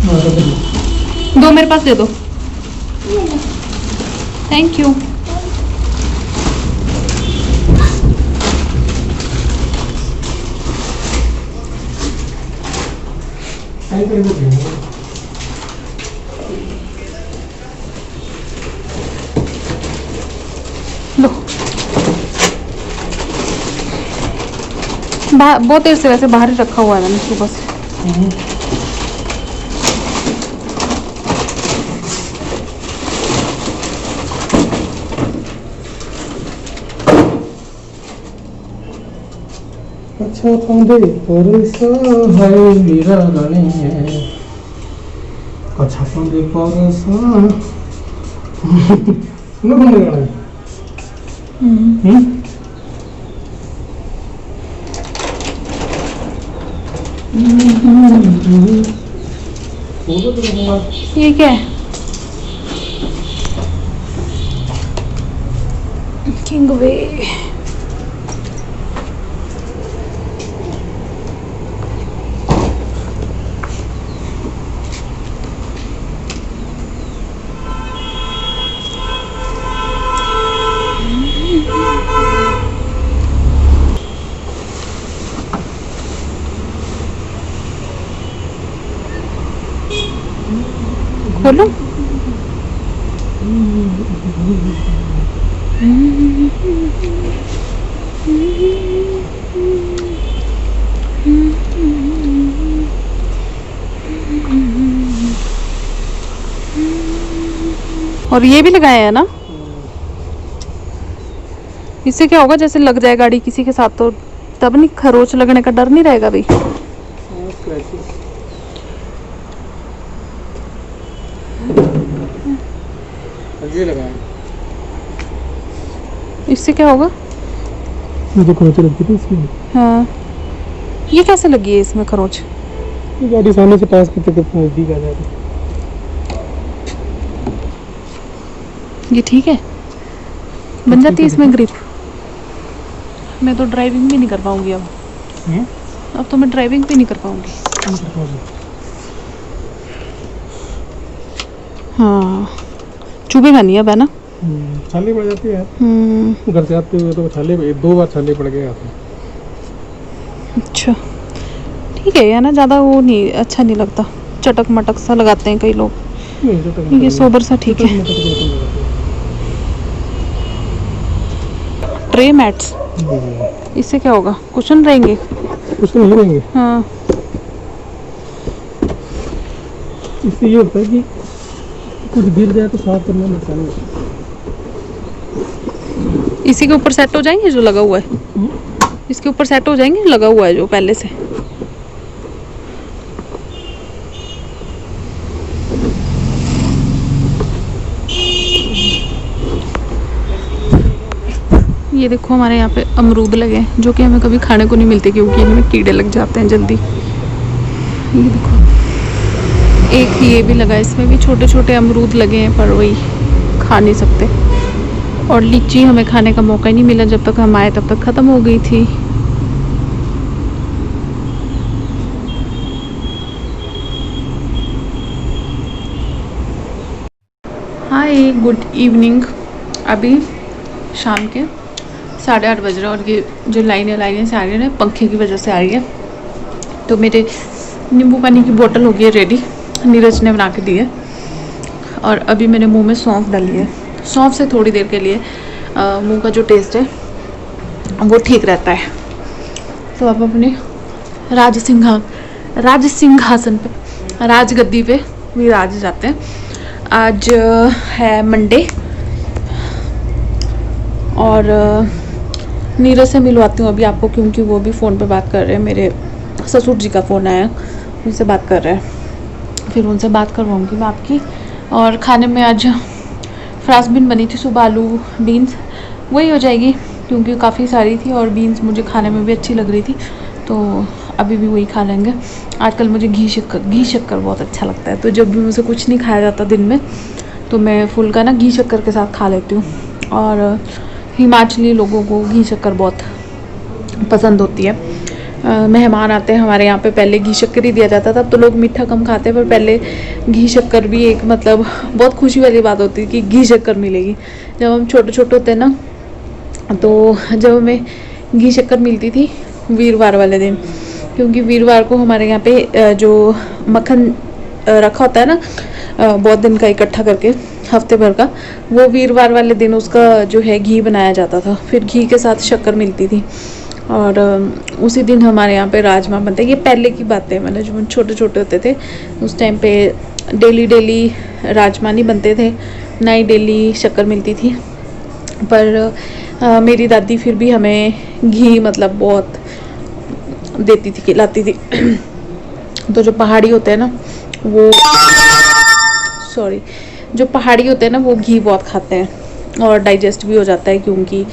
दो मेरे पास दे दो। Thank you. लो, बहुत देर से वैसे बाहर ही रखा हुआ है मैंने सुबह से। अच्छा पंदे परसा है वीरा रानी है। अच्छा पंदे परसा न कौन गाना है? ये क्या है? किंग वे। खोलो। और ये भी लगाए हैं ना? इससे क्या होगा, जैसे लग जाए गाड़ी किसी के साथ तो तब नहीं खरोच लगने का डर नहीं रहेगा भाई। ये लगाए। इससे क्या होगा? मुझे खरोच लगती थी इसमें। हाँ, ये कैसे लगी है इसमें खरोच? ये गाड़ी सामने से पास करते करते नजदीक आ जाती। ये ठीक है, बन जाती है इसमें ग्रिप। मैं तो ड्राइविंग भी नहीं कर पाऊंगी अब। अब तो मैं ड्राइविंग भी नहीं कर पाऊंगी। हाँ, चुभेगा नहीं अब, है ना? छाले पड़ जाती है। घर से आते हुए तो छाले 2 बार छाले पड़ गए आते। अच्छा ठीक है, या ना ज़्यादा वो नहीं अच्छा नहीं लगता, चटक मटक सा लगाते हैं कई लोग। ये सोबर सा ठीक है। ट्रे मैट्स, इससे क्या होगा? कुशन रहेंगे? कुछ नहीं रहेंगे। हाँ, इससे ये होता है कि कुछ गिर जाए तो साफ करना में आसानी होती है। इसी के ऊपर सेट हो जाएंगे जो लगा हुआ है? इसके ऊपर सेट हो जाएंगे लगा हुआ है जो पहले से? ये देखो हमारे यहाँ पे अमरूद लगे हैं जो कि हमें कभी खाने को नहीं मिलते क्योंकि इनमें कीड़े लग जाते हैं जल्दी। ये देखो एक ये भी लगा है, इसमें भी छोटे छोटे अमरूद लगे हैं पर वही खा नहीं सकते। और लीची हमें खाने का मौका ही नहीं मिला, जब तक हम आए तब तक ख़त्म हो गई थी। Hi good evening. अभी शाम के 8:30 बज रहे हैं और ये जो लाइनें से आ रही है ना, पंखे की वजह से आ रही है। तो मेरे नींबू पानी की बोतल हो गई है रेडी, नीरज ने बना के दी है। और अभी मैंने मुंह में सौंफ डाली है। सौंफ से थोड़ी देर के लिए मुंह का जो टेस्ट है वो ठीक रहता है। तो अब अपने राज सिंहासन पे, राजगद्दी पे विराज जाते हैं। आज है मंडे और नीरज से मिलवाती हूँ अभी आपको, क्योंकि वो भी फ़ोन पे बात कर रहे हैं। मेरे ससुर जी का फ़ोन आया, उनसे बात कर रहे हैं, फिर उनसे बात करवाऊँगी मैं आपकी। और खाने में आज फ्रांसबीन बनी थी सुबह, आलू बीन्स वही हो जाएगी क्योंकि काफ़ी सारी थी और बीन्स मुझे खाने में भी अच्छी लग रही थी, तो अभी भी वही खा लेंगे। आजकल मुझे घी शक्कर बहुत अच्छा लगता है, तो जब भी मुझसे कुछ नहीं खाया जाता दिन में तो मैं फुल्का ना घी शक्कर के साथ खा लेती हूँ। और हिमाचली लोगों को घी शक्कर बहुत पसंद होती है, मेहमान आते हैं हमारे यहाँ पे, पहले घी शक्कर ही दिया जाता था। अब तो लोग मीठा कम खाते हैं, पर पहले घी शक्कर भी एक मतलब बहुत खुशी वाली बात होती है कि घी शक्कर मिलेगी। जब हम छोटे छोटे होते हैं ना, तो जब हमें घी शक्कर मिलती थी वीरवार वाले दिन, क्योंकि वीरवार को हमारे यहाँ पे जो मक्खन रखा होता है ना बहुत दिन का इकट्ठा करके हफ्ते भर का, वो वीरवार वाले दिन उसका जो है घी बनाया जाता था, फिर घी के साथ शक्कर मिलती थी। और उसी दिन हमारे यहाँ पे राजमा बनते हैं। ये पहले की बातें, मतलब जब हम छोटे छोटे होते थे उस टाइम पे डेली राजमा नहीं बनते थे, ना ही डेली शक्कर मिलती थी। पर मेरी दादी फिर भी हमें घी मतलब बहुत देती थी, खिलाती थी। तो जो पहाड़ी होते हैं ना वो जो पहाड़ी होते हैं ना वो घी बहुत खाते हैं, और डाइजेस्ट भी हो जाता है, क्योंकि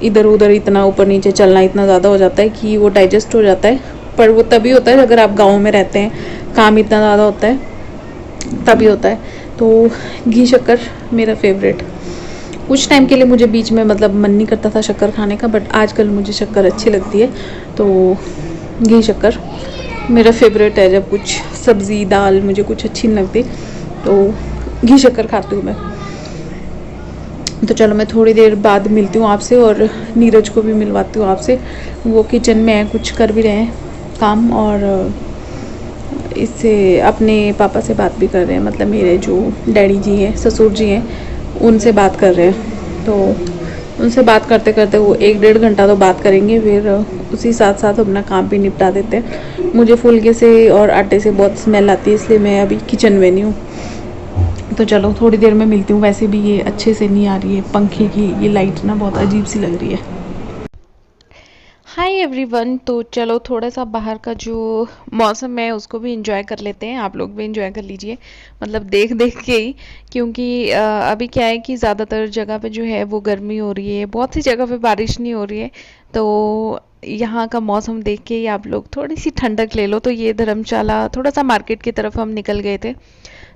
इधर उधर इतना ऊपर नीचे चलना इतना ज़्यादा हो जाता है कि वो डाइजेस्ट हो जाता है। पर वो तभी होता है अगर आप गांव में रहते हैं, काम इतना ज़्यादा होता है तभी होता है। तो घी शक्कर मेरा फेवरेट। कुछ टाइम के लिए मुझे बीच में मतलब मन नहीं करता था शक्कर खाने का, बट आजकल मुझे शक्कर अच्छी लगती है, तो घी शक्कर मेरा फेवरेट है। जब कुछ सब्ज़ी दाल मुझे कुछ अच्छी नहीं लगती तो घी शक्कर खाती हूँ मैं। तो चलो मैं थोड़ी देर बाद मिलती हूँ आपसे, और नीरज को भी मिलवाती हूँ आपसे। वो किचन में है, कुछ कर भी रहे हैं काम, और इससे अपने पापा से बात भी कर रहे हैं, मतलब मेरे जो डैडी जी हैं, ससुर जी हैं, उनसे बात कर रहे हैं। तो उनसे बात करते करते वो 1-1.5 घंटा तो बात करेंगे, फिर उसी साथ साथ अपना काम भी निपटा देते हैं। मुझे फुलके से और आटे से बहुत स्मेल आती है, इसलिए मैं अभी किचन में नहीं हूँ। तो चलो थोड़ी देर में मिलती हूँ। वैसे भी ये अच्छे से नहीं आ रही है पंखे की ये लाइट ना, बहुत अजीब सी लग रही है। हाय एवरीवन, तो चलो थोड़ा सा बाहर का जो मौसम है उसको भी इंजॉय कर लेते हैं। आप लोग भी इंजॉय कर लीजिए, मतलब देख देख के ही, क्योंकि अभी क्या है कि ज़्यादातर जगह पे जो है वो गर्मी हो रही है, बहुत सी जगह पे बारिश नहीं हो रही है। तो यहाँ का मौसम देख के ही आप लोग थोड़ी सी ठंडक ले लो। तो ये धर्मशाला थोड़ा सा मार्केट की तरफ हम निकल गए थे,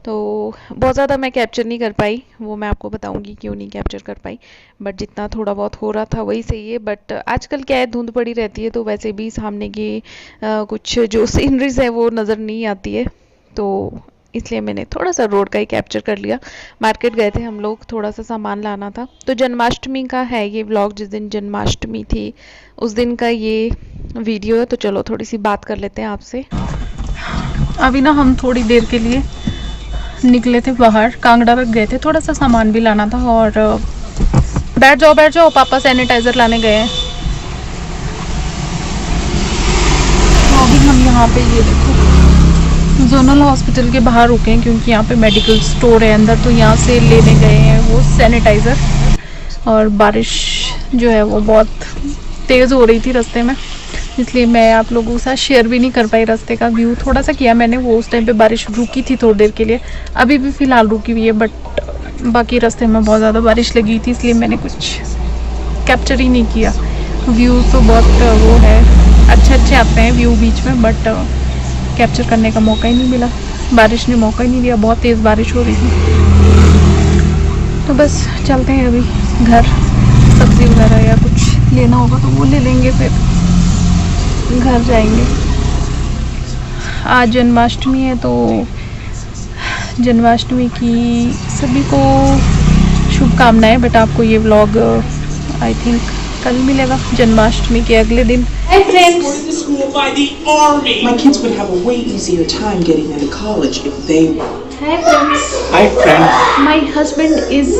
तो बहुत ज़्यादा मैं कैप्चर नहीं कर पाई, वो मैं आपको बताऊंगी क्यों नहीं कैप्चर कर पाई, बट जितना थोड़ा बहुत हो रहा था वही सही है। बट आजकल क्या है, धुंध पड़ी रहती है, तो वैसे भी सामने की कुछ जो सीनरीज है वो नज़र नहीं आती है, तो इसलिए मैंने थोड़ा सा रोड का ही कैप्चर कर लिया। मार्केट गए थे हम लोग, थोड़ा सा सामान लाना था। तो जन्माष्टमी का है ये व्लॉग, जिस दिन जन्माष्टमी थी उस दिन का ये वीडियो है। तो चलो थोड़ी सी बात कर लेते हैं आपसे। अभी ना हम थोड़ी देर के लिए निकले थे बाहर, कांगड़ा तक गए थे, थोड़ा सा सामान भी लाना था। और बैठ जाओ, पापा सैनिटाइजर लाने गए हैं। तो अभी हम यहाँ पे ये देखो जोनल हॉस्पिटल के बाहर रुके हैं, क्योंकि यहाँ पे मेडिकल स्टोर है अंदर, तो यहाँ से लेने गए हैं वो सैनिटाइज़र। और बारिश जो है वो बहुत तेज़ हो रही थी रास्ते में, इसलिए मैं आप लोगों के साथ शेयर भी नहीं कर पाई रास्ते का व्यू। थोड़ा सा किया मैंने, वो उस टाइम पे बारिश रुकी थी थोड़ी देर के लिए, अभी भी फ़िलहाल रुकी हुई है, बट बाकी रास्ते में बहुत ज़्यादा बारिश लगी थी, इसलिए मैंने कुछ कैप्चर ही नहीं किया। व्यू तो बहुत वो है, अच्छे आते हैं व्यू बीच में, बट कैप्चर करने का मौका ही नहीं मिला, बारिश ने मौका ही नहीं दिया, बहुत तेज़ बारिश हो रही थी। तो बस चलते हैं अभी घर, सब्ज़ी वगैरह या कुछ लेना होगा तो वो ले लेंगे, फिर घर जाएंगे। आज जन्माष्टमी है, तो जन्माष्टमी की सभी को शुभकामनाएं। बट आपको ये व्लॉग आई थिंक कल मिलेगा, जन्माष्टमी के अगले दिन। Hi friends. My kids would have a way easier time getting into college if they were. Hi friends. Hi friends. My husband is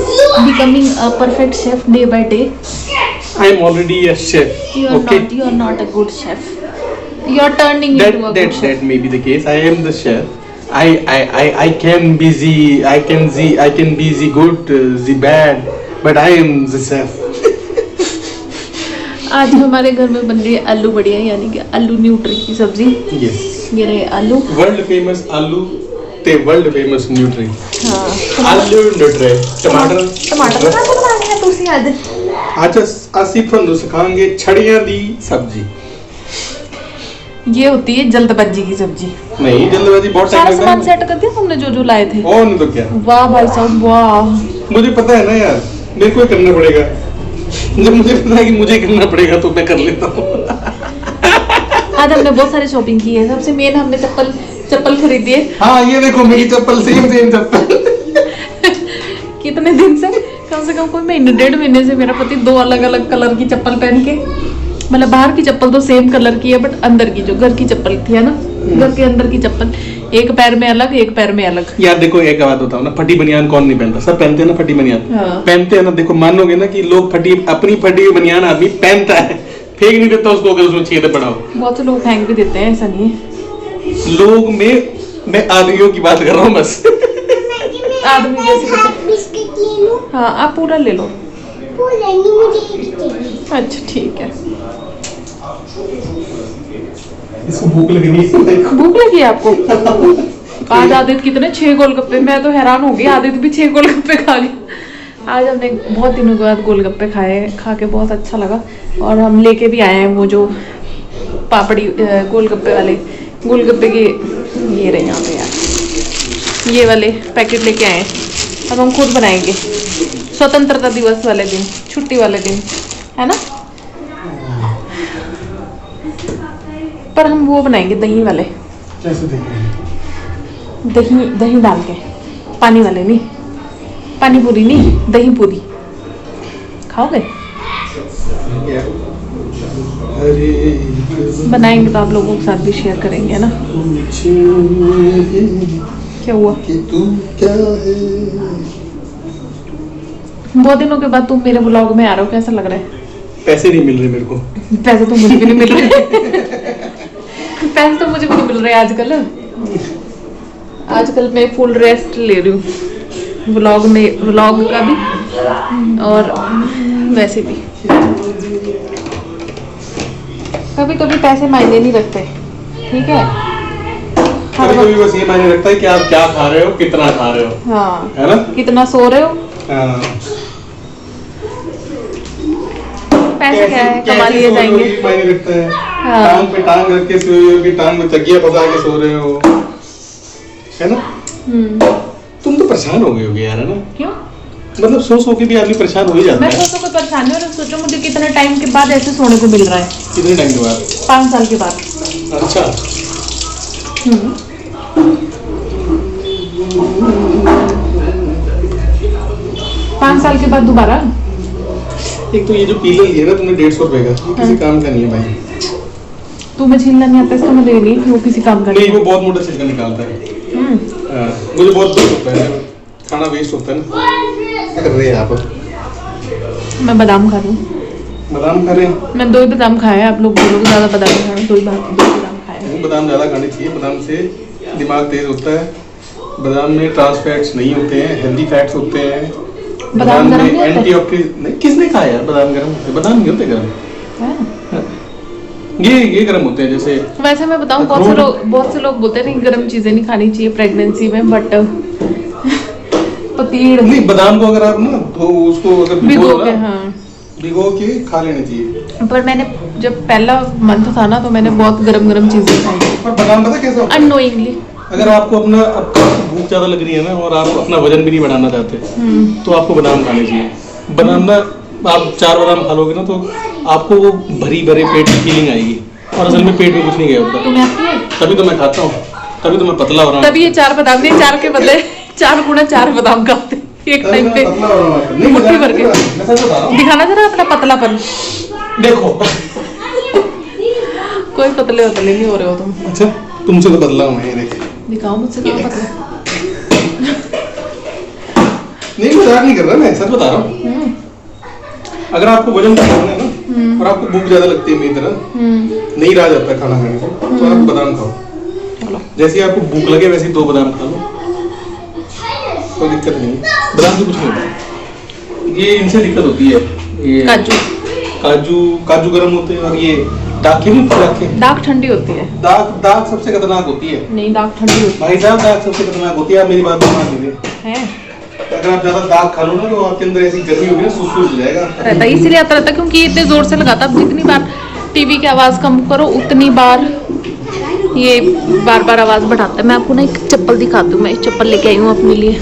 becoming a perfect chef day by day. I am already a chef. You are not a good chef. You are turning into a good chef. That may be the case. I am the chef. I can be the good, the bad, but I am the chef. आज हमारे घर में बन रही है आलू बढ़िया, यानी कि आलू न्यूट्री की सब्जी। Yes. ये रहे आलू। World famous आलू ते world famous न्यूट्री। हाँ। आलू न्यूट्री। टमाटर बनाने हैं तुसी आज। आज ਅਸੀਂ ਤੁਹਾਨੂੰ ਸਿਖਾਵਾਂਗੇ ਛੜੀਆਂ ਦੀ सब्जी। ये होती है जल्दबाजी की सब्जी। नहीं, जल्दबाजी बहुत टाइम सारा लगता सामान है। सेट कर दिया तुमने जो लाए थे? और नहीं तो क्या। वाह भाई साहब वाह। मुझे पता है ना यार, मेरे को ही करना पड़ेगा। जब मुझे पता है कि मुझे करना पड़ेगा तो मैं कर लेता हूँ। आज हमने बहुत सारी शॉपिंग की है। सबसे मेन हमने चप्पल खरीदी है। हाँ ये देखो मेरी चप्पल, सेम चप्पल। कितने दिन से, कम से कम कोई महीने 1.5 महीने से मेरा पति 2 अलग अलग कलर की चप्पल पहन के, मतलब बाहर की चप्पल तो सेम कलर की है बट अंदर की जो घर की चप्पल थी है ना, घर के अंदर की चप्पल, एक पैर में अलग एक पैर में अलग। यार देखो एक बात बताओ ना, फटी बनियान कौन नहीं पहनता? सब पहनते हैं ना फटी बनियान। हाँ। पहनते हैं ना। देखो मानोगे ना कि लोग अपनी फटी बनियान आदमी पहनता है, फेंक नहीं देता उसको अगर उसमें छेद पड़ा हो। बहुत से लोग फेंक भी देते हैं, ऐसा नहीं है। लोग में मैं आदमियों की बात कर रहा हूँ बस। आदमी जैसे हाँ आप पूरा ले लो। अच्छा ठीक है। इसको भूख लगी नहीं? भूख लगी है आपको? आज आदित्य कितने 6 गोलगप्पे, मैं तो हैरान हो गई, आदित्य भी 6 गोलगप्पे खा गया। आज हमने बहुत दिनों के बाद गोलगप्पे खाए, खा के बहुत अच्छा लगा। और हम लेके भी आए हैं वो जो पापड़ी गोलगप्पे वाले, गोलगप्पे के ये रहे यहाँ पे यार, ये वाले पैकेट लेके आए हैं। अब हम खुद बनाएंगे स्वतंत्रता दिवस वाले दिन, छुट्टी वाले दिन, है ना। पर हम वो बनाएंगे दही वाले। कैसे दही दही डाल के, पानी वाले नहीं, पानी पूरी नहीं, दही पूरी खाओगे? बनाएंगे तो आप लोगों के साथ भी शेयर करेंगे, है ना। क्या हुआ? कि तू क्या है? बहुत दिनों के बाद तुम मेरे ब्लॉग में आ रहे हो, कैसा लग रहा है? पैसे नहीं मिल रहे मेरे को। पैसे तो मुझे भी नहीं मिल रहे। पैसे तो मुझे भी नहीं मिल रहे आजकल मैं फुल रेस्ट ले रही हूँ, व्लॉग का भी और वैसे भी। कभी कभी पैसे मायने नहीं रखते, ठीक है। कभी कभी बस ये मायने रखता है कि आप क्या खा रहे हो, कितना खा रहे हो, हाँ, है ना, कितना सो रहे हो। हाँ। पैसे क्या है, कमा लिए जाएंगे। मायने रखता है। हाँ। टांग पे टांग रख के सोए हो कि टांग में तकिया फंसा के सो रहे हो, है ना। तुम तो परेशान हो गए होगे यार, है ना। क्यों? मतलब सो के भी आदमी परेशान हो ही जाता मैं है। सोचो कोई परेशानी हो, सोचो मुझे कितने टाइम के बाद ऐसे सोने को मिल रहा है। कितने टाइम के बाद? 5 साल के बाद। अच्छा। 5 साल के बाद दोबारा। एक तो ये जो पीला लिया ना तुमने 150 रुपए का, वो किसी काम का नहीं है भाई। तुम्हें छीलना नहीं आता इसका मतलब नहीं वो किसी काम का नहीं, वो बहुत मोटा छिलका निकालता है। हाँ, मुझे बहुत दुख होता है, खाना वेस्ट होता है ना। क्या कर रहे हैं आप? मैं बादाम खा रही हूँ। बादाम खा रहे हैं? मैं 2 ही बादाम खाए हैं, आप लोग बोलोगे ज्यादा बादाम खा रहे हैं। 2 ही बादाम खाए हैं। बादाम ज़्यादा खाने चाहिए, बादाम से दिमाग तेज होता है। बादाम में ट्रांस फैट्स नहीं होते हैं, हेल्दी फैट्स होते हैं। बादाम गरम में नहीं होते? एंटीऑक्सीडेंट नहीं, किसने कहा यार बादाम गरम होते? बादाम नहीं होते गरम, है? ये गरम होते हैं। जैसे वैसे मैं बताऊं, बहुत से लोग बोलते हैं नहीं गर्म चीजें नहीं खानी चाहिए प्रेगनेंसी में, बट पतीड़ नहीं, बादाम को अगर आप ना तो उसको अगर भिगो के, हाँ भिगो के खा लेने चाहिए। पर मैंने जब पहला मंथ था ना तो मैंने बहुत गरम चीजें खाई पर बादाम पता कैसा होता है? अननोइंगली। अगर आपको आपको भूख ज्यादा लग रही है ना और आप अपना वजन भी नहीं बढ़ाना चाहते तो आपको बादाम खाने चाहिए। बादाम ना आप 4 बादाम खा लोगे ना तो आपको वो भरी भरे पेट की फीलिंग आएगी और असल में पेट में कुछ नहीं गया होता। तुम्हें आती है? तभी तो मैं खाता हूँ, तभी तो मैं पतला हो रहा हूँ। तभी ये 4 बादाम नहीं, 4 के बदले 4 गुना 4 बादाम खाते एक टाइम पे, मुट्ठी भर के। दिखाना जरा अपना पतलापन। देखो कोई पतले नहीं हो रहे हो तुम। अच्छा, तुमसे तो बदला हूँ मैं, देख दिखाओ मुझसे कहाँ पतले। नहीं, मजाक नहीं कर रहा, मैं सच बता रहा हूँ। अगर आपको वजन कम करना है ना और आपको भूख ज्यादा लगती है मेरी तरह, नहीं रहा जाता खाना खाने से, तो आप बादाम खाओ। चलो, जैसे आपको भूख लगे वैसे 2 बादाम खा लो, कोई दिक्कत नहीं। बादाम से कुछ नहीं होता, ये इनसे दिक्कत होती है। ये काजू गरम होते हैं और ये दाखें नहीं, दाख ठंडी होती है। दाख सबसे खतरनाक होती है। नहीं, दाख ठंडी होती भाई साहब, दाख सबसे खतरनाक होती है। आप मेरी बात मान लीजिए है। अगर आप ज्यादा दाग खा लो ना तो आपके अंदर ऐसी गर्मी होगी ना, सुसु हो जाएगा। रहता इसीलिए आता रहता क्योंकि ये इतने जोर से लगाता। अब जितनी बार टीवी की आवाज कम करो उतनी बार ये बार आवाज बढ़ाता है। मैं आपको ना एक चप्पल दिखाती हूँ, मैं एक चप्पल लेके आई हूँ अपने लिए।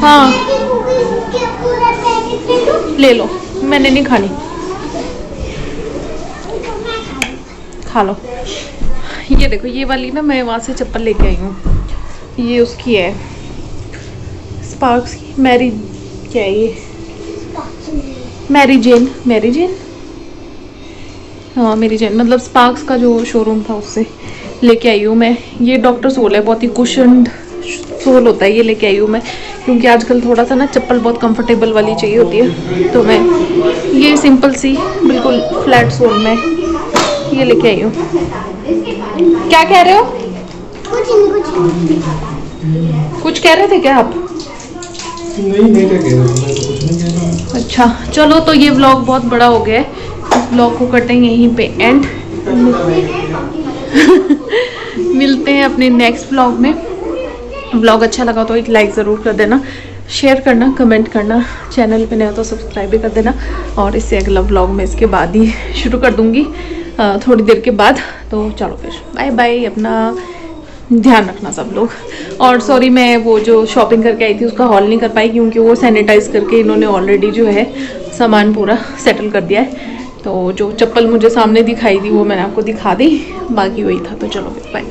हाँ ले लो, मैंने नहीं खानी। खा लो। ये देखो ये वाली ना मैं वहाँ से चप्पल लेके आई हूँ, ये उसकी है स्पार्क्स की, मैरी क्या है ये, मैरी जेन हाँ मेरी जेन, मतलब स्पार्क्स का जो शोरूम था उससे लेके आई हूँ मैं। ये डॉक्टर सोल है, बहुत ही कुशन्ड सोल होता है, ये लेके आई हूँ मैं क्योंकि आजकल थोड़ा सा ना चप्पल बहुत कंफर्टेबल वाली चाहिए होती है, तो मैं ये सिंपल सी बिल्कुल फ्लैट सोल में ये लेके आई हूँ। क्या कह रहे हो? कुछ कह रहे थे क्या आप? नहीं क्या कह रहा हूँ, मैं तो कुछ नहीं कह रहा हूँ। अच्छा चलो, तो ये व्लॉग बहुत बड़ा हो गया है, इस व्लॉग को करते हैं यहीं पे एंड। मिलते हैं अपने नेक्स्ट व्लॉग में। व्लॉग अच्छा लगा तो एक लाइक ज़रूर कर देना, शेयर करना, कमेंट करना, चैनल पे नया तो सब्सक्राइब भी कर देना। और इससे अगला व्लॉग मैं इसके बाद ही शुरू कर दूँगी थोड़ी देर के बाद। तो चलो फिर बाय बाय, अपना ध्यान रखना सब लोग। और सॉरी मैं वो जो शॉपिंग करके आई थी उसका हॉल नहीं कर पाई क्योंकि वो सैनिटाइज करके इन्होंने ऑलरेडी जो है सामान पूरा सेटल कर दिया है। तो जो चप्पल मुझे सामने दिखाई थी वो मैंने आपको दिखा दी, बाकी वही था। तो चलो फिर बाय।